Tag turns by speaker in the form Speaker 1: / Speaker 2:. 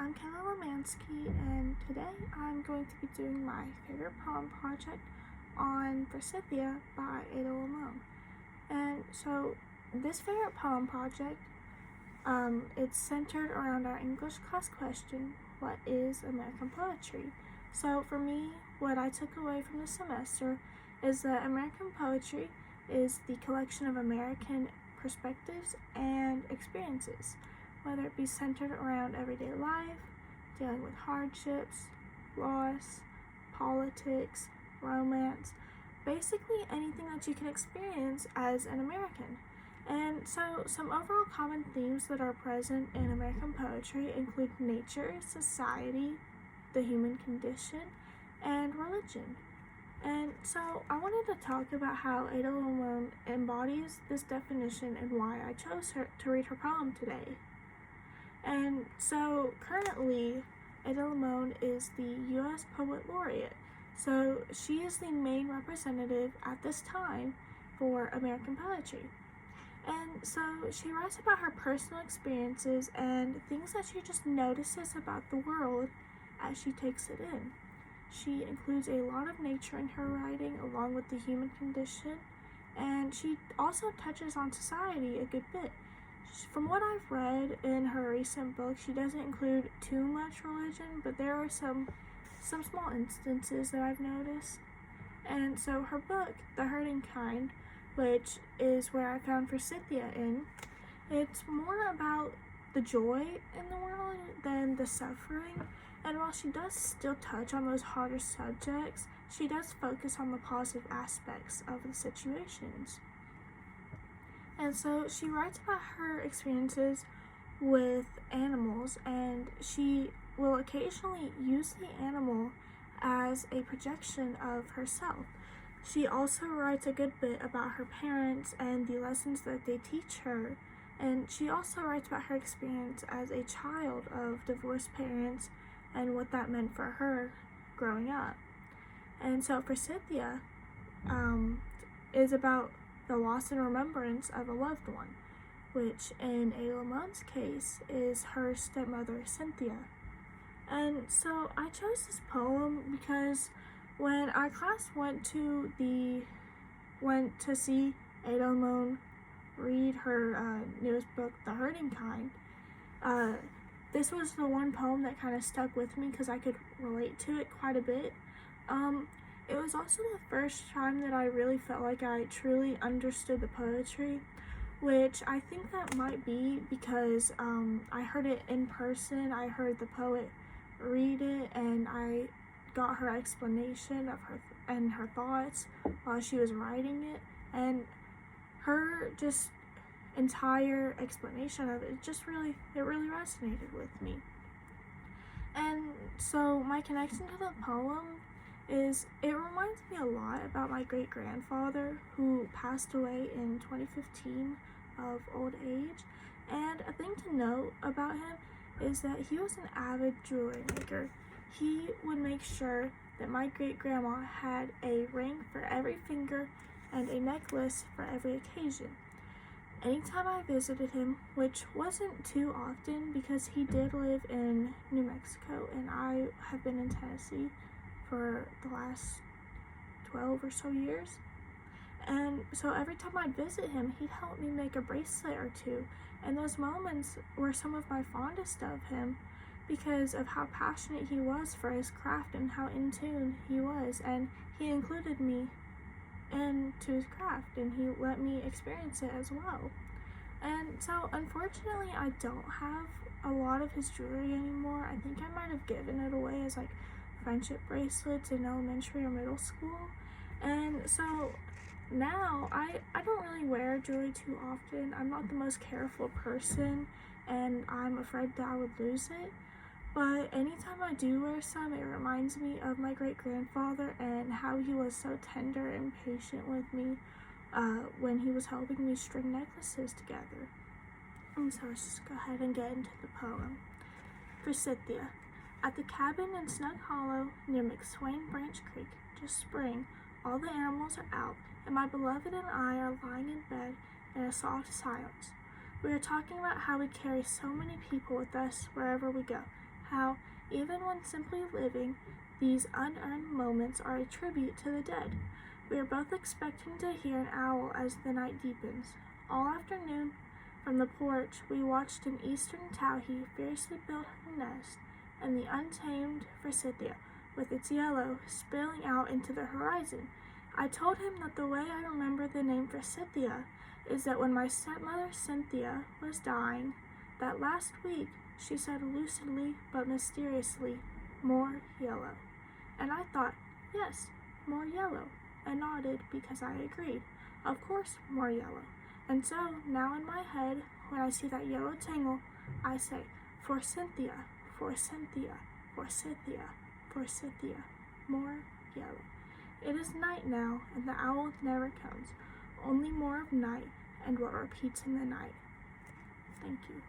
Speaker 1: I'm Kayla Lemansky, and today I'm going to be doing my favorite poem project on Forsythia by Limón. And so this favorite poem project, it's centered around our English class question, what is American poetry? So for me, what I took away from the semester is that American poetry is the collection of American perspectives and experiences, whether it be centered around everyday life, dealing with hardships, loss, politics, romance, basically anything that you can experience as an American. And so some overall common themes that are present in American poetry include nature, society, the human condition, and religion. And so I wanted to talk about how Ada Limón embodies this definition and why I chose her to read her poem today. And so currently, Ada Limón is the U.S. Poet Laureate. So she is the main representative at this time for American poetry. And so she writes about her personal experiences and things that she just notices about the world as she takes it in. She includes a lot of nature in her writing along with the human condition, and she also touches on society a good bit. From what I've read in her recent book, she doesn't include too much religion, but there are some small instances that I've noticed. And so her book, The Hurting Kind, which is where I found Forsythia in, it's more about the joy in the world than the suffering. And while she does still touch on those harder subjects, she does focus on the positive aspects of the situations. And so she writes about her experiences with animals, and she will occasionally use the animal as a projection of herself. She also writes a good bit about her parents and the lessons that they teach her, and she also writes about her experience as a child of divorced parents and what that meant for her growing up. And so Forsythia is about the loss and remembrance of a loved one, which in Ada Limón's case is her stepmother Cynthia. And so I chose this poem because when our class went to see Ada Limón read her newest book, The Hurting Kind, this was the one poem that kind of stuck with me because I could relate to it quite a bit. It was also the first time that I really felt like I truly understood the poetry, which I think that might be because I heard it in person. I heard the poet read it, and I got her explanation of her thoughts while she was writing it, and her just entire explanation of it really resonated with me. And so my connection to the poem is it reminds me a lot about my great-grandfather who passed away in 2015 of old age. And a thing to note about him is that he was an avid jewelry maker. He would make sure that my great-grandma had a ring for every finger and a necklace for every occasion. Anytime I visited him, which wasn't too often because he did live in New Mexico and I have been in Tennessee for the last 12 or so years. And so every time I'd visit him, he'd help me make a bracelet or two. And those moments were some of my fondest of him because of how passionate he was for his craft and how in tune he was. And he included me into his craft and he let me experience it as well. And so unfortunately I don't have a lot of his jewelry anymore. I think I might have given it away as like friendship bracelets in elementary or middle school. And so now I don't really wear jewelry too often. I'm not the most careful person and I'm afraid that I would lose it. But anytime I do wear some, it reminds me of my great-grandfather and how he was so tender and patient with me when he was helping me string necklaces together. And so let's just go ahead and get into the poem. Forsythia. At the cabin in Snug Hollow near McSwain Branch Creek, just spring, all the animals are out, and my beloved and I are lying in bed in a soft silence. We are talking about how we carry so many people with us wherever we go, how, even when simply living, these unearned moments are a tribute to the dead. We are both expecting to hear an owl as the night deepens. All afternoon, from the porch, we watched an eastern towhee fiercely build her nest, and the untamed Forsythia, with its yellow, spilling out into the horizon. I told him that the way I remember the name Forsythia is that when my stepmother Cynthia was dying, that last week, she said lucidly but mysteriously, "More yellow." And I thought, yes, more yellow, and nodded because I agreed. Of course, more yellow. And so, now in my head, when I see that yellow tangle, I say, Forsythia, Forsythia, Forsythia, Forsythia, more yellow. It is night now, and the owl never comes. Only more of night, and what repeats in the night. Thank you.